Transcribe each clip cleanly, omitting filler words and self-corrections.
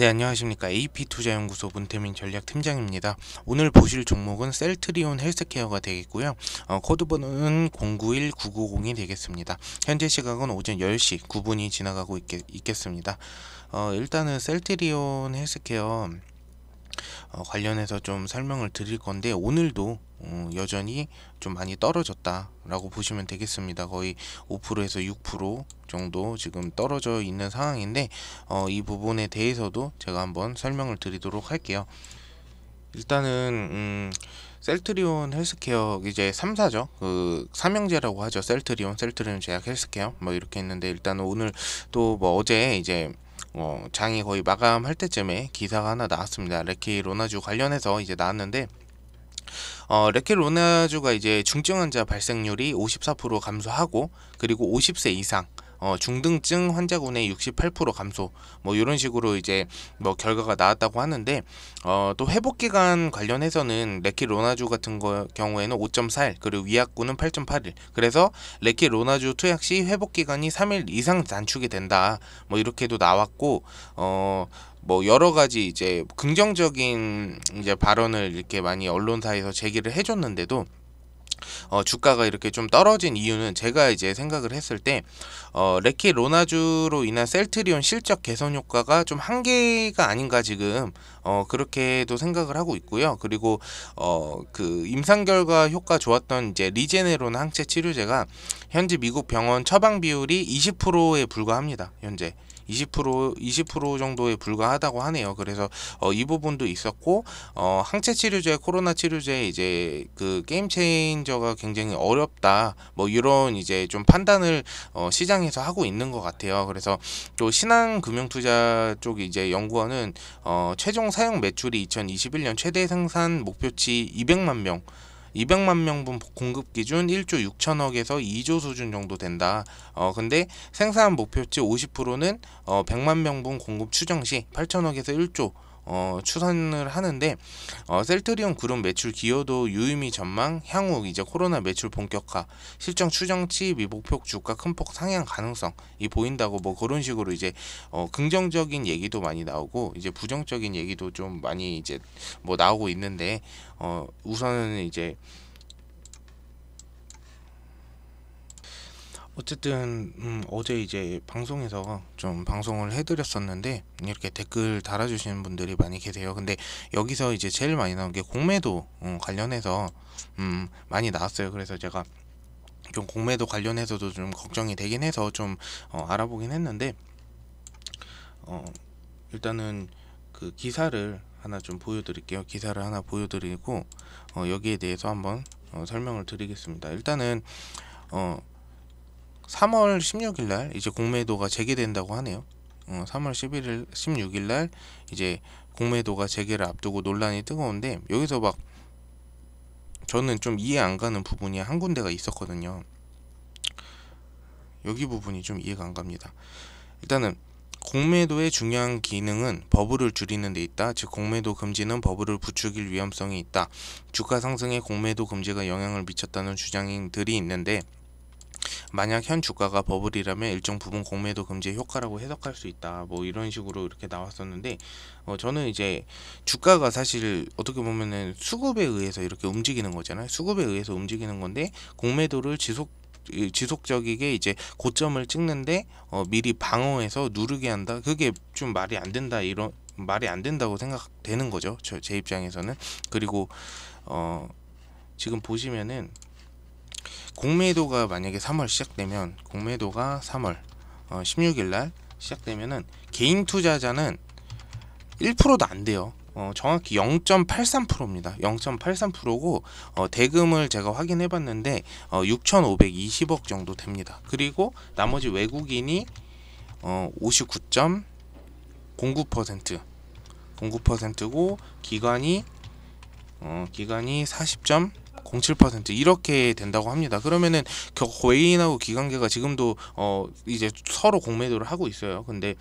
네, 안녕하십니까. AP투자연구소 문태민 전략팀장입니다. 오늘 보실 종목은 셀트리온 헬스케어가 되겠고요. 코드번호는 091990이 되겠습니다. 현재 시각은 오전 10시 9분이 지나가고 있겠습니다. 일단은 셀트리온 헬스케어 관련해서 좀 설명을 드릴 건데, 오늘도 여전히 좀 많이 떨어졌다라고 보시면 되겠습니다. 거의 5%에서 6% 정도 지금 떨어져 있는 상황인데, 이 부분에 대해서도 제가 한번 설명을 드리도록 할게요. 일단은 셀트리온 헬스케어 이제 3사죠. 그 삼형제라고 하죠. 셀트리온 제약 헬스케어 뭐 이렇게 있는데, 일단 오늘 또 뭐 어제 이제 장이 거의 마감할 때쯤에 기사가 하나 나왔습니다. 레키 로나주 관련해서 이제 나왔는데, 레키 로나주가 이제 중증 환자 발생률이 54% 감소하고, 그리고 50세 이상 중등증 환자군의 68% 감소, 뭐 이런 식으로 이제 뭐 결과가 나왔다고 하는데, 또 회복 기간 관련해서는 레키 로나주 같은 경우에는 5.4일, 그리고 위약군은 8.8일. 그래서 레키 로나주 투약 시 회복 기간이 3일 이상 단축이 된다, 뭐 이렇게도 나왔고, 뭐 여러 가지 이제 긍정적인 이제 발언을 이렇게 많이 언론사에서 제기를 해줬는데도, 주가가 이렇게 좀 떨어진 이유는 제가 이제 생각을 했을 때, 레키 로나주로 인한 셀트리온 실적 개선 효과가 좀 한계가 아닌가 지금 그렇게도 생각을 하고 있고요. 그리고 그 임상 결과 효과 좋았던 이제 리제네론 항체 치료제가 현재 미국 병원 처방 비율이 20%에 불과합니다. 현재 20% 정도에 불과하다고 하네요. 그래서 이 부분도 있었고, 항체 치료제, 코로나 치료제 이제 그 게임 체인저가 굉장히 어렵다, 뭐 이런 이제 좀 판단을 시장에서 하고 있는 것 같아요. 그래서 또 신한금융투자 쪽 이제 연구원은 최종 사용 매출이 2021년 최대 생산 목표치 200만 명분 공급 기준 1조 6천억에서 2조 수준 정도 된다. 근데 생산 목표치 50%는 100만 명분 공급 추정 시 8천억에서 1조 추산을 하는데, 셀트리온 그룹 매출 기여도 유의미 전망, 향후 이제 코로나 매출 본격화, 실적 추정치 미목표 주가 큰 폭 상향 가능성이 보인다고, 뭐 그런 식으로 이제 긍정적인 얘기도 많이 나오고, 이제 부정적인 얘기도 좀 많이 이제 뭐 나오고 있는데, 우선은 이제 어쨌든 어제 이제 방송에서 좀 방송을 해드렸었는데, 이렇게 댓글 달아주시는 분들이 많이 계세요. 근데 여기서 이제 제일 많이 나온 게 공매도 관련해서 많이 나왔어요. 그래서 제가 좀 공매도 관련해서도 좀 걱정이 되긴 해서 좀 알아보긴 했는데, 일단은 그 기사를 하나 좀 보여드릴게요. 기사를 하나 보여드리고 여기에 대해서 한번 설명을 드리겠습니다. 일단은 3월 16일 날 이제 공매도가 재개된다고 하네요. 3월 16일 날 이제 공매도가 재개를 앞두고 논란이 뜨거운데, 여기서 막 저는 좀 이해 안 가는 부분이 한 군데가 있었거든요. 여기 부분이 좀 이해가 안 갑니다. 일단은 공매도의 중요한 기능은 버블을 줄이는 데 있다. 즉 공매도 금지는 버블을 부추길 위험성이 있다. 주가 상승에 공매도 금지가 영향을 미쳤다는 주장들이 있는데, 만약 현 주가가 버블이라면 일정 부분 공매도 금지의 효과라고 해석할 수 있다, 뭐 이런 식으로 이렇게 나왔었는데, 저는 이제 주가가 사실 어떻게 보면은 수급에 의해서 이렇게 움직이는 거잖아요. 수급에 의해서 움직이는 건데, 공매도를 지속적이게 이제 고점을 찍는데 미리 방어해서 누르게 한다, 그게 좀 말이 안 된다, 이런 말이 안 된다고 생각되는 거죠, 제 입장에서는. 그리고 지금 보시면은 공매도가 만약에 3월 시작되면, 공매도가 3월 16일 날 시작되면은 개인 투자자는 1%도 안 돼요. 정확히 0.83%입니다. 0.83%고, 대금을 제가 확인해 봤는데 6,520억 정도 됩니다. 그리고 나머지 외국인이 59.09%고, 기관이 40.05% 0.07% 이렇게 된다고 합니다. 그러면은 외인하고 기관계가 지금도 이제 서로 공매도를 하고 있어요. 근데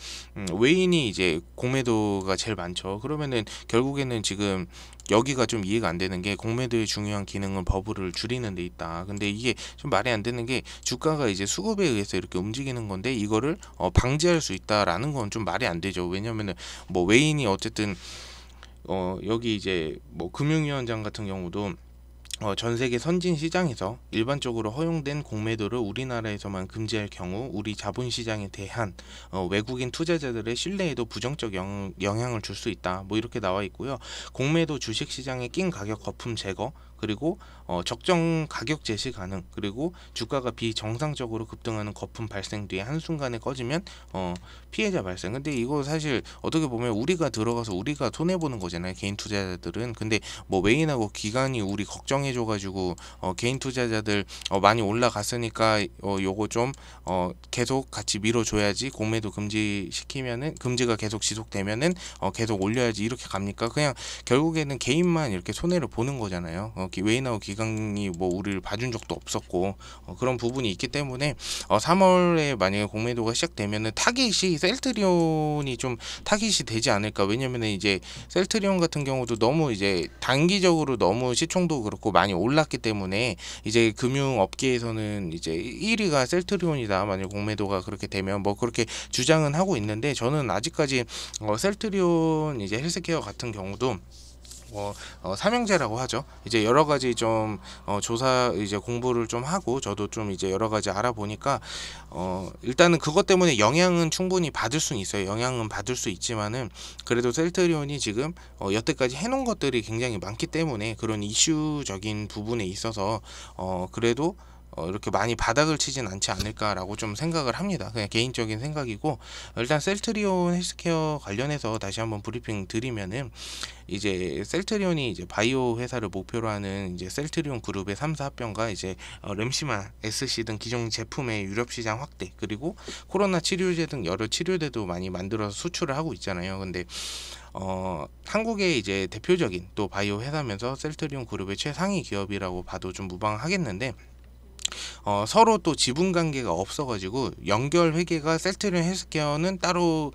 외인이 이제 공매도가 제일 많죠. 그러면은 결국에는 지금 여기가 좀 이해가 안 되는 게 공매도의 중요한 기능은 버블을 줄이는 데 있다. 근데 이게 좀 말이 안 되는 게 주가가 이제 수급에 의해서 이렇게 움직이는 건데 이거를 방지할 수 있다라는 건 좀 말이 안 되죠. 왜냐면은 뭐 외인이 어쨌든 여기 이제 뭐 금융위원장 같은 경우도 전 세계 선진 시장에서 일반적으로 허용된 공매도를 우리나라에서만 금지할 경우 우리 자본시장에 대한 외국인 투자자들의 신뢰에도 부정적 영향을 줄 수 있다. 뭐 이렇게 나와 있고요. 공매도 주식시장의 낀 가격 거품 제거, 그리고 적정 가격 제시 가능, 그리고 주가가 비정상적으로 급등하는 거품 발생 뒤에 한순간에 꺼지면 피해자 발생. 근데 이거 사실 어떻게 보면 우리가 들어가서 우리가 손해 보는 거잖아요, 개인 투자자들은. 근데 뭐 외인하고 기관이 우리 걱정해 줘 가지고 개인 투자자들 많이 올라갔으니까 요거 좀 계속 같이 밀어줘야지, 공매도 금지시키면은, 금지가 계속 지속되면은 계속 올려야지, 이렇게 갑니까? 그냥 결국에는 개인만 이렇게 손해를 보는 거잖아요. 외인하고 기관이 뭐 우리를 봐준 적도 없었고 그런 부분이 있기 때문에 3월에 만약에 공매도가 시작되면은 타깃이 셀트리온이 좀 타깃이 되지 않을까. 왜냐면은 이제 셀트리온 같은 경우도 너무 이제 단기적으로 너무 시총도 그렇고 많이 올랐기 때문에 이제 금융업계에서는 이제 1위가 셀트리온이다, 만약 공매도가 그렇게 되면, 뭐 그렇게 주장은 하고 있는데, 저는 아직까지 셀트리온 이제 헬스케어 같은 경우도 삼형제라고 하죠. 이제 여러 가지 좀 조사 이제 공부를 좀 하고 저도 좀 이제 여러 가지 알아보니까 일단은 그것 때문에 영향은 충분히 받을 수는 있어요. 영향은 받을 수 있지만은 그래도 셀트리온이 지금 여태까지 해놓은 것들이 굉장히 많기 때문에 그런 이슈적인 부분에 있어서 그래도 이렇게 많이 바닥을 치진 않지 않을까라고 좀 생각을 합니다. 그냥 개인적인 생각이고, 일단 셀트리온 헬스케어 관련해서 다시 한번 브리핑 드리면은, 이제 셀트리온이 이제 바이오 회사를 목표로 하는 이제 셀트리온 그룹의 3사 합병과 이제 램시마 SC 등 기존 제품의 유럽 시장 확대, 그리고 코로나 치료제 등 여러 치료제도 많이 만들어서 수출을 하고 있잖아요. 근데 한국의 이제 대표적인 또 바이오 회사면서 셀트리온 그룹의 최상위 기업이라고 봐도 좀 무방하겠는데, 서로 또 지분 관계가 없어가지고 연결 회계가 셀트리온 헬스케어는 따로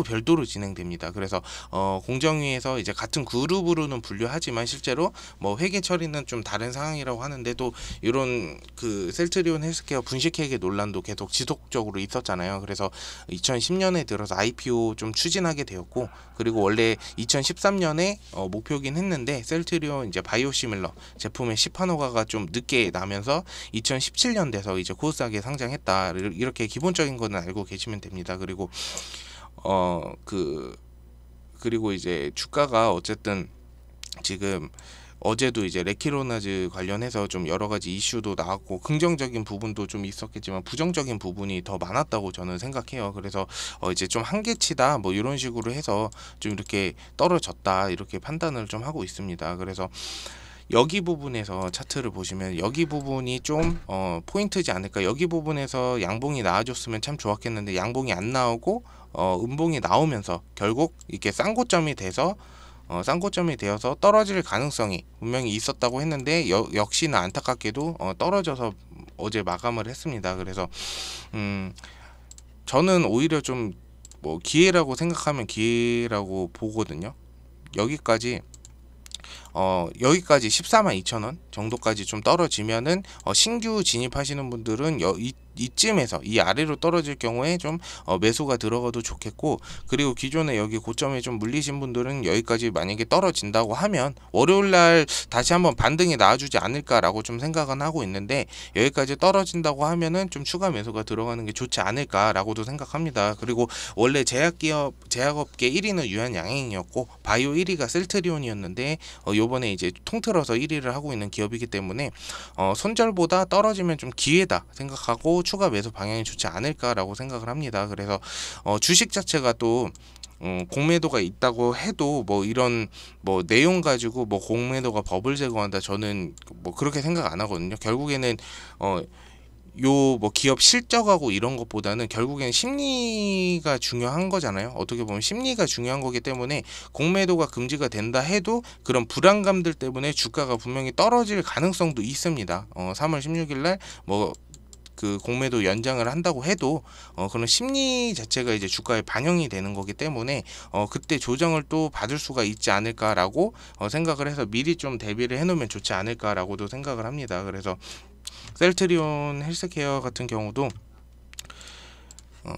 별도로 진행됩니다. 그래서 공정위에서 이제 같은 그룹으로는 분류하지만 실제로 뭐 회계 처리는 좀 다른 상황이라고 하는데, 또 이런 그 셀트리온 헬스케어 분식회계 논란도 계속 지속적으로 있었잖아요. 그래서 2010년에 들어서 IPO 좀 추진하게 되었고, 그리고 원래 2013년에 목표긴 했는데 셀트리온 이제 바이오시밀러 제품의 시판허가가 좀 늦게 나면서 2017년 돼서 이제 코스닥에 상장했다, 이렇게 기본적인 거는 알고 계시면 됩니다. 그리고 그리고 이제 주가가 어쨌든 지금 어제도 이제 레키로나즈 관련해서 좀 여러 가지 이슈도 나왔고 긍정적인 부분도 좀 있었겠지만 부정적인 부분이 더 많았다고 저는 생각해요. 그래서 이제 좀 한계치다 뭐 이런 식으로 해서 좀 이렇게 떨어졌다, 이렇게 판단을 좀 하고 있습니다. 그래서 여기 부분에서 차트를 보시면 여기 부분이 좀 포인트지 않을까. 여기 부분에서 양봉이 나와줬으면 참 좋았겠는데 양봉이 안 나오고 음봉이 나오면서 결국 이렇게 쌍고점이 돼서 쌍고점이 되어서 떨어질 가능성이 분명히 있었다고 했는데 역시나 안타깝게도 떨어져서 어제 마감을 했습니다. 그래서 저는 오히려 좀 뭐 기회라고 생각하면 기회라고 보거든요. 여기까지 142,000원 정도까지 좀 떨어지면은 신규 진입하시는 분들은 이쯤에서 이 아래로 떨어질 경우에 좀 매수가 들어가도 좋겠고, 그리고 기존에 여기 고점에 좀 물리신 분들은 여기까지 만약에 떨어진다고 하면 월요일날 다시 한번 반등이 나와주지 않을까라고 좀 생각은 하고 있는데, 여기까지 떨어진다고 하면은 좀 추가 매수가 들어가는 게 좋지 않을까라고도 생각합니다. 그리고 원래 제약업계 1위는 유한양행이었고 바이오 1위가 셀트리온이었는데 요번에 이제 통틀어서 1위를 하고 있는 기업이기 때문에 손절보다 떨어지면 좀 기회다 생각하고 추가 매수 방향이 좋지 않을까라고 생각을 합니다. 그래서 주식 자체가 또 공매도가 있다고 해도 뭐 이런 뭐 내용 가지고 뭐 공매도가 버블 제거한다, 저는 뭐 그렇게 생각 안 하거든요. 결국에는 요 뭐 기업 실적하고 이런 것보다는 결국엔 심리가 중요한 거잖아요. 어떻게 보면 심리가 중요한 거기 때문에 공매도가 금지가 된다 해도 그런 불안감들 때문에 주가가 분명히 떨어질 가능성도 있습니다. 3월 16일 날 뭐 그 공매도 연장을 한다고 해도 그런 심리 자체가 이제 주가에 반영이 되는 거기 때문에 그때 조정을 또 받을 수가 있지 않을까라고 생각을 해서 미리 좀 대비를 해놓으면 좋지 않을까라고도 생각을 합니다. 그래서 셀트리온 헬스케어 같은 경우도 어,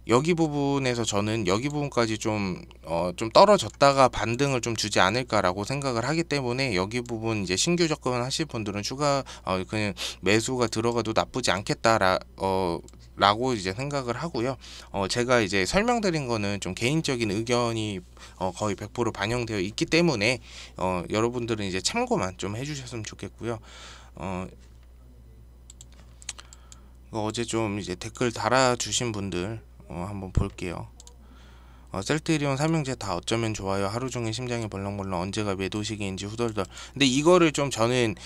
여기 부분에서 저는 여기 부분까지 좀 떨어졌다가 반등을 좀 주지 않을까라고 생각을 하기 때문에 여기 부분 이제 신규 접근 하실 분들은 추가 그냥 매수가 들어가도 나쁘지 않겠다라 라고 이제 생각을 하고요. 제가 이제 설명드린 거는 좀 개인적인 의견이 거의 100% 반영되어 있기 때문에 여러분들은 이제 참고만 좀 해주셨으면 좋겠고요. 어제 좀 이제 댓글 달아주신 분들 한번 볼게요. 셀트리온 삼형제 다 어쩌면 좋아요. 하루 종일 심장이 벌렁벌렁 언제가 매도 시기인지 후덜덜. 근데 이거를 좀 저는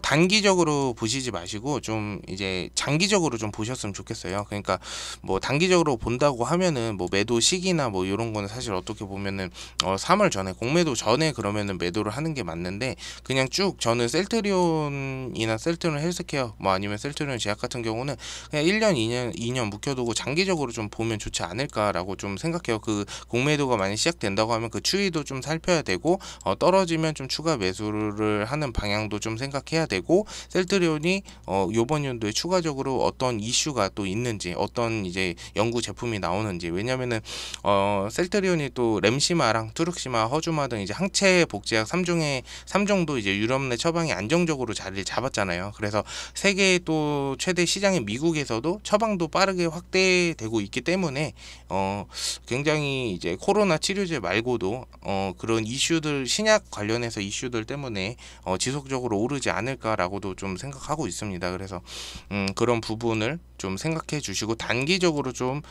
단기적으로 보시지 마시고 좀 이제 장기적으로 좀 보셨으면 좋겠어요. 그러니까 뭐 단기적으로 본다고 하면은 뭐 매도 시기나 뭐 이런 거는 사실 어떻게 보면은 3월 전에 공매도 전에 그러면은 매도를 하는 게 맞는데 그냥 쭉 저는 셀트리온이나 셀트리온 헬스케어 뭐 아니면 셀트리온 제약 같은 경우는 그냥 1년 2년 묵혀두고 장기적으로 좀 보면 좋지 않을까라고 좀 생각해요. 그 공매도가 많이 시작된다고 하면 그 추이도 좀 살펴야 되고 떨어지면 좀 추가 매수를 하는 방향도 좀 생각해야 되고 셀트리온이 요번 연도에 추가적으로 어떤 이슈가 또 있는지 어떤 이제 연구 제품이 나오는지 왜냐면은 셀트리온이 또 램시마랑 투르시마 허주마 등 이제 항체 복제약 3종도 이제 유럽 내 처방이 안정적으로 자리를 잡았잖아요. 그래서 세계 또 최대 시장인 미국에서도 처방도 빠르게 확대되고 있기 때문에 굉장히 이제 코로나 치료제 말고도 그런 이슈들 신약 관련해서 이슈들 때문에 지속적으로 오르지 않을까라고도 좀 생각하고 있습니다. 그래서 그런 부분을 좀 생각해 주시고 단기적으로 좀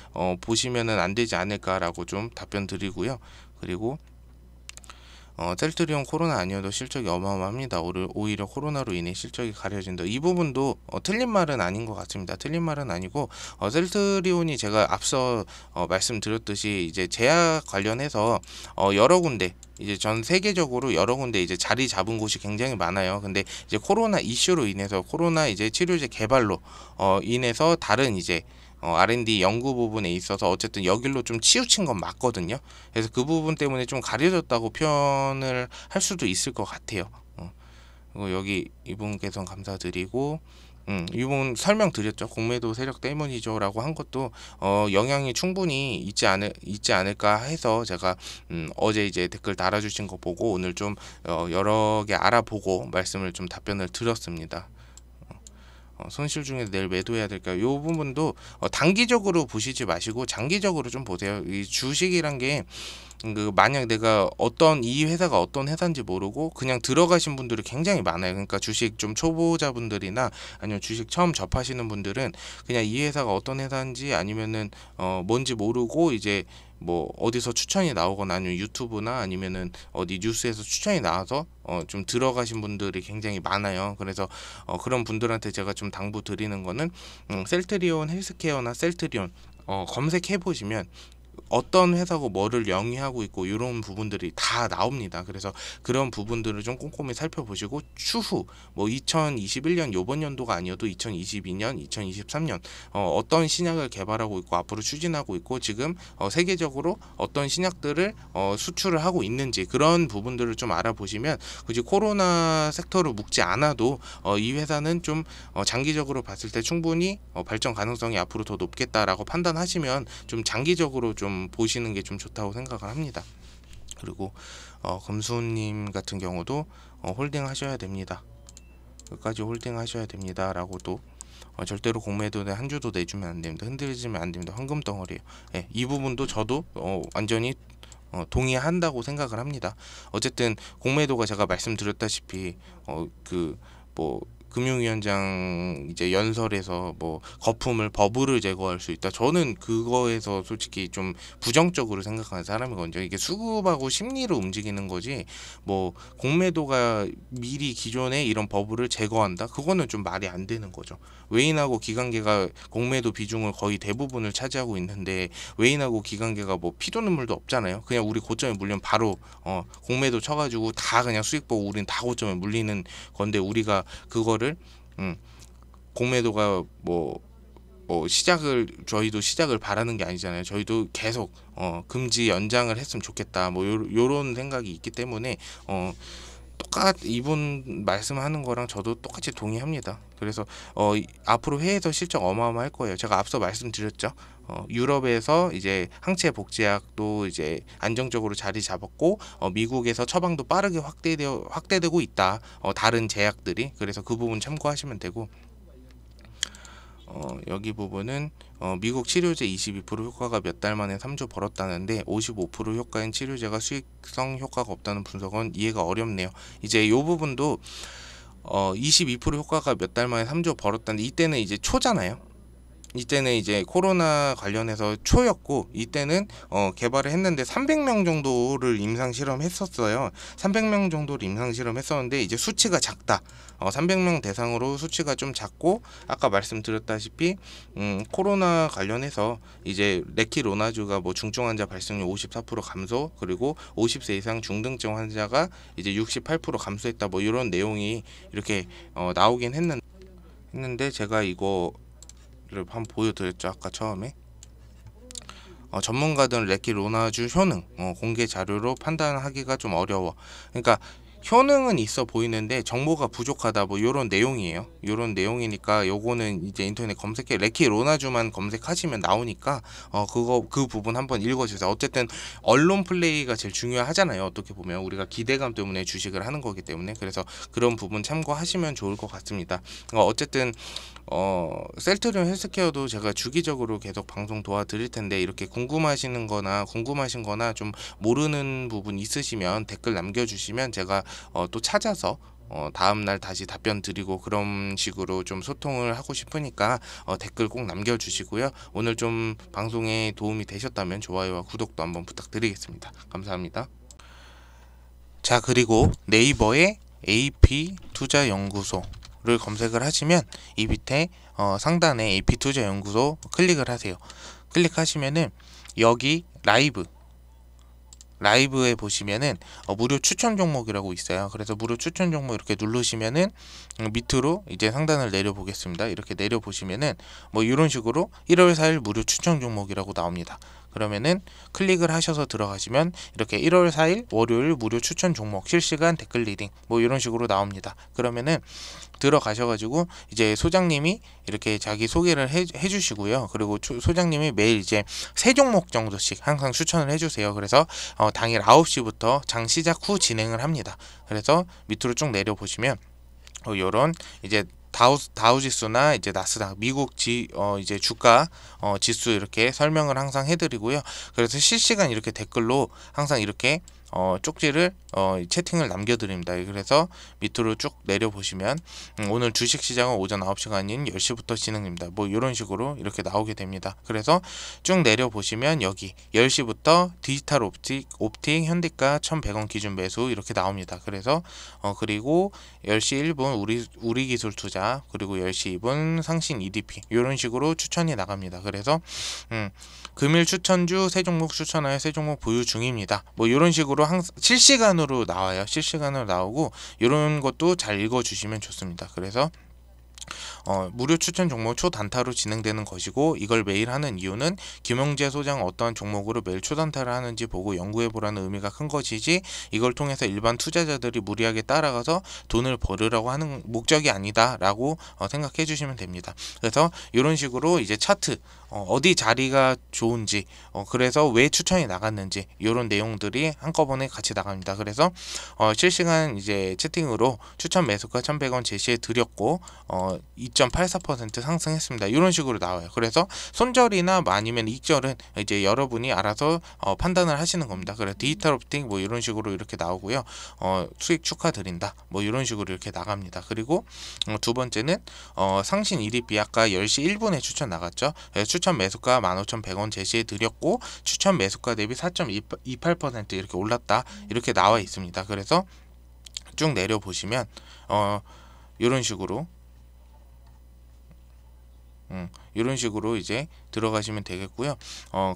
보시면은 안 되지 않을까라고 좀 답변 드리고요. 그리고 셀트리온 코로나 아니어도 실적이 어마어마합니다. 오히려 코로나로 인해 실적이 가려진다. 이 부분도 틀린 말은 아닌 것 같습니다. 틀린 말은 아니고 셀트리온이 제가 앞서 말씀드렸듯이 이제 제약 관련해서 여러 군데 이제 전 세계적으로 여러 군데 이제 자리 잡은 곳이 굉장히 많아요. 근데 이제 코로나 이슈로 인해서 코로나 이제 치료제 개발로 인해서 다른 이제 R&D 연구 부분에 있어서 어쨌든 여길로 좀 치우친 건 맞거든요. 그래서 그 부분 때문에 좀 가려졌다고 표현을 할 수도 있을 것 같아요. 그리고 여기 이분께서 감사드리고 이분 설명드렸죠. 공매도 세력 때문이죠 라고 한 것도 영향이 충분히 있지 않을까 해서 제가 어제 이제 댓글 달아주신 거 보고 오늘 좀 여러 개 알아보고 말씀을 좀 답변을 드렸습니다. 손실 중에 내일 매도해야 될까요? 이 부분도 단기적으로 보시지 마시고 장기적으로 좀 보세요. 이 주식이란 게 만약 내가 이 회사가 어떤 회사인지 모르고 그냥 들어가신 분들이 굉장히 많아요. 그러니까 주식 좀 초보자분들이나 아니면 주식 처음 접하시는 분들은 그냥 이 회사가 어떤 회사인지 아니면은 뭔지 모르고 이제 뭐 어디서 추천이 나오거나 아니면 유튜브나 아니면은 어디 뉴스에서 추천이 나와서 좀 들어가신 분들이 굉장히 많아요. 그래서 그런 분들한테 제가 좀 당부 드리는 거는 셀트리온 헬스케어나 셀트리온 검색해 보시면 어떤 회사고 뭐를 영위하고 있고 이런 부분들이 다 나옵니다. 그래서 그런 부분들을 좀 꼼꼼히 살펴보시고 추후 뭐 2021년 요번 연도가 아니어도 2022년, 2023년 어떤 신약을 개발하고 있고 앞으로 추진하고 있고 지금 세계적으로 어떤 신약들을 수출을 하고 있는지 그런 부분들을 좀 알아보시면 굳이 코로나 섹터를 묶지 않아도 이 회사는 좀 장기적으로 봤을 때 충분히 발전 가능성이 앞으로 더 높겠다라고 판단하시면 좀 장기적으로 좀 보시는 게 좀 좋다고 생각을 합니다. 그리고 금수님 같은 경우도 홀딩 하셔야 됩니다. 끝까지 홀딩 하셔야 됩니다 라고도 절대로 공매도에 한 주도 내주면 안 됩니다. 흔들리면 안 됩니다. 황금 덩어리예요. 네, 이 부분도 저도 완전히 동의한다고 생각을 합니다. 어쨌든 공매도가 제가 말씀드렸다시피 뭐 금융위원장 이제 연설에서 뭐 거품을 버블을 제거할 수 있다. 저는 그거에서 솔직히 좀 부정적으로 생각하는 사람이거든요. 이게 수급하고 심리로 움직이는 거지 뭐 공매도가 미리 기존에 이런 버블을 제거한다. 그거는 좀 말이 안 되는 거죠. 외인하고 기관계가 공매도 비중을 거의 대부분을 차지하고 있는데 외인하고 기관계가 뭐 피도 눈물도 없잖아요. 그냥 우리 고점에 물리면 바로 공매도 쳐가지고 다 그냥 수익 보고 우린 다 고점에 물리는 건데 우리가 그거를 공매도가 뭐 시작을 저희도 시작을 바라는 게 아니잖아요. 저희도 계속 금지 연장을 했으면 좋겠다. 뭐 요런 생각이 있기 때문에 이분 말씀하는 거랑 저도 똑같이 동의합니다. 그래서 앞으로 해외에서 실적 어마어마할 거예요. 제가 앞서 말씀드렸죠. 유럽에서 이제 항체 복제약도 이제 안정적으로 자리 잡았고 미국에서 처방도 빠르게 확대되고 있다. 다른 제약들이. 그래서 그 부분 참고하시면 되고 여기 부분은 미국 치료제 22% 효과가 몇 달 만에 3조 벌었다는데 55% 효과인 치료제가 수익성 효과가 없다는 분석은 이해가 어렵네요. 이제 이 부분도 22% 효과가 몇 달 만에 3조 벌었다는데 이때는 이제 초잖아요. 이때는 이제 코로나 관련해서 초였고 이때는 개발을 했는데 300명 정도를 임상 실험했었어요. 300명 정도를 임상 실험했었는데 이제 수치가 작다. 300명 대상으로 수치가 좀 작고 아까 말씀드렸다시피 코로나 관련해서 이제 레키로나주가 뭐 중증 환자 발생률 54% 감소 그리고 50세 이상 중등증 환자가 이제 68% 감소했다. 뭐 이런 내용이 이렇게 나오긴 했는데 제가 이거 를 한번 보여드렸죠. 아까 처음에 전문가들은 레키로나주 효능 공개 자료로 판단하기가 좀 어려워. 그러니까 효능은 있어 보이는데 정보가 부족하다 뭐 요런 내용이에요. 요런 내용이니까 요거는 이제 인터넷 검색해 레키로나주만 검색하시면 나오니까 그 부분 한번 읽어주세요. 어쨌든 언론 플레이가 제일 중요하잖아요. 어떻게 보면 우리가 기대감 때문에 주식을 하는 거기 때문에 그래서 그런 부분 참고하시면 좋을 것 같습니다. 어쨌든 셀트리온 헬스케어도 제가 주기적으로 계속 방송 도와드릴 텐데 이렇게 궁금하신 거나 좀 모르는 부분 있으시면 댓글 남겨주시면 제가 또 찾아서 다음날 다시 답변 드리고 그런 식으로 좀 소통을 하고 싶으니까 댓글 꼭 남겨주시고요. 오늘 좀 방송에 도움이 되셨다면 좋아요와 구독도 한번 부탁드리겠습니다. 감사합니다. 자, 그리고 네이버에 AP투자연구소를 검색을 하시면 이 밑에 상단에 AP투자연구소 클릭을 하세요. 클릭하시면은 여기 라이브에 보시면은 무료 추천 종목이라고 있어요. 그래서 무료 추천 종목 이렇게 누르시면은 밑으로 이제 상단을 내려 보겠습니다. 이렇게 내려 보시면은 뭐 이런 식으로 1월 4일 무료 추천 종목이라고 나옵니다. 그러면은 클릭을 하셔서 들어가시면 이렇게 1월 4일 월요일 무료 추천 종목 실시간 댓글 리딩 뭐 이런 식으로 나옵니다. 그러면은 들어가셔가지고 이제 소장님이 이렇게 자기 소개를 해주시고요. 그리고 소장님이 매일 이제 3종목 정도씩 항상 추천을 해주세요. 그래서 당일 9시부터 장 시작 후 진행을 합니다. 그래서 밑으로 쭉 내려 보시면 요런 이제 다우 지수나 이제 나스닥 미국 이제 주가 지수 이렇게 설명을 항상 해드리고요. 그래서 실시간 이렇게 댓글로 항상 이렇게 쪽지를 채팅을 남겨드립니다. 그래서 밑으로 쭉 내려보시면 오늘 주식시장은 오전 9시가 아닌 10시부터 진행됩니다. 뭐 이런 식으로 이렇게 나오게 됩니다. 그래서 쭉 내려보시면 여기 10시부터 디지털 옵틱 현대가 1100원 기준 매수 이렇게 나옵니다. 그래서 그리고 10시 1분 우리기술 투자 그리고 10시 2분 상신 EDP 이런 식으로 추천이 나갑니다. 그래서 금일 추천주 3종목 추천하여 3종목 보유 중입니다. 뭐 이런 식으로 항상 실시간으로 나와요. 실시간으로 나오고 이런 것도 잘 읽어주시면 좋습니다. 그래서 무료 추천 종목 초단타로 진행되는 것이고 이걸 매일 하는 이유는 김영재 소장 어떠한 종목으로 매일 초단타를 하는지 보고 연구해보라는 의미가 큰 것이지 이걸 통해서 일반 투자자들이 무리하게 따라가서 돈을 벌으라고 하는 목적이 아니다 라고 생각해 주시면 됩니다. 그래서 이런 식으로 이제 차트 어디 자리가 좋은지 그래서 왜 추천이 나갔는지 이런 내용들이 한꺼번에 같이 나갑니다. 그래서 실시간 이제 채팅으로 추천 매수가 1100원 제시해 드렸고 2.84% 상승했습니다. 이런 식으로 나와요. 그래서 손절이나 뭐 아니면 익절은 이제 여러분이 알아서 판단을 하시는 겁니다. 그래서 디지털 옵틱 뭐 이런 식으로 이렇게 나오고요. 수익 축하드린다. 뭐 이런 식으로 이렇게 나갑니다. 그리고 두 번째는 상신 1위 아까 10시 1분에 추천 나갔죠. 추천 매수가 15,100원 제시해 드렸고 추천 매수가 대비 4.28% 이렇게 올랐다. 이렇게 나와 있습니다. 그래서 쭉 내려 보시면 이런 식으로 이런 식으로 이제 들어가시면 되겠고요.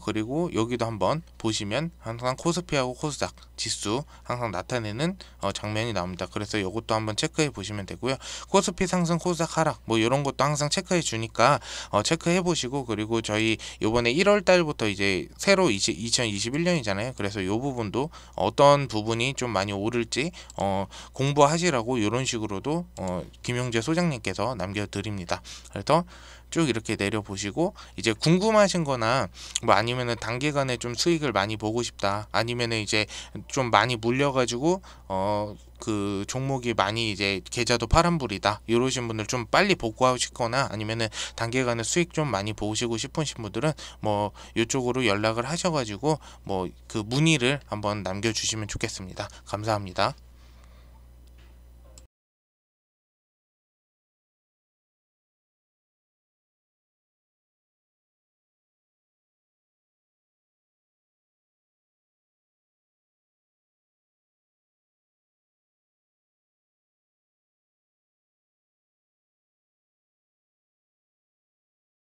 그리고 여기도 한번 보시면 항상 코스피하고 코스닥 지수 항상 나타내는 장면이 나옵니다. 그래서 이것도 한번 체크해 보시면 되고요. 코스피 상승 코스닥 하락 뭐 이런 것도 항상 체크해 주니까 체크해 보시고, 그리고 저희 요번에 1월 달부터 이제 새로 2021년이잖아요. 그래서 이 부분도 어떤 부분이 좀 많이 오를지 공부하시라고 이런 식으로도 김용재 소장님께서 남겨드립니다. 그래서 쭉 이렇게 내려보시고 이제 궁금하신 거나 뭐 아니면은 단기간에 좀 수익을 많이 보고 싶다, 아니면은 이제 좀 많이 물려가지고 그 종목이 많이 이제 계좌도 파란불이다 이러신 분들, 좀 빨리 복구하시거나 아니면은 단기간에 수익 좀 많이 보시고 싶으신 분들은 뭐 이쪽으로 연락을 하셔가지고 뭐 그 문의를 한번 남겨주시면 좋겠습니다. 감사합니다.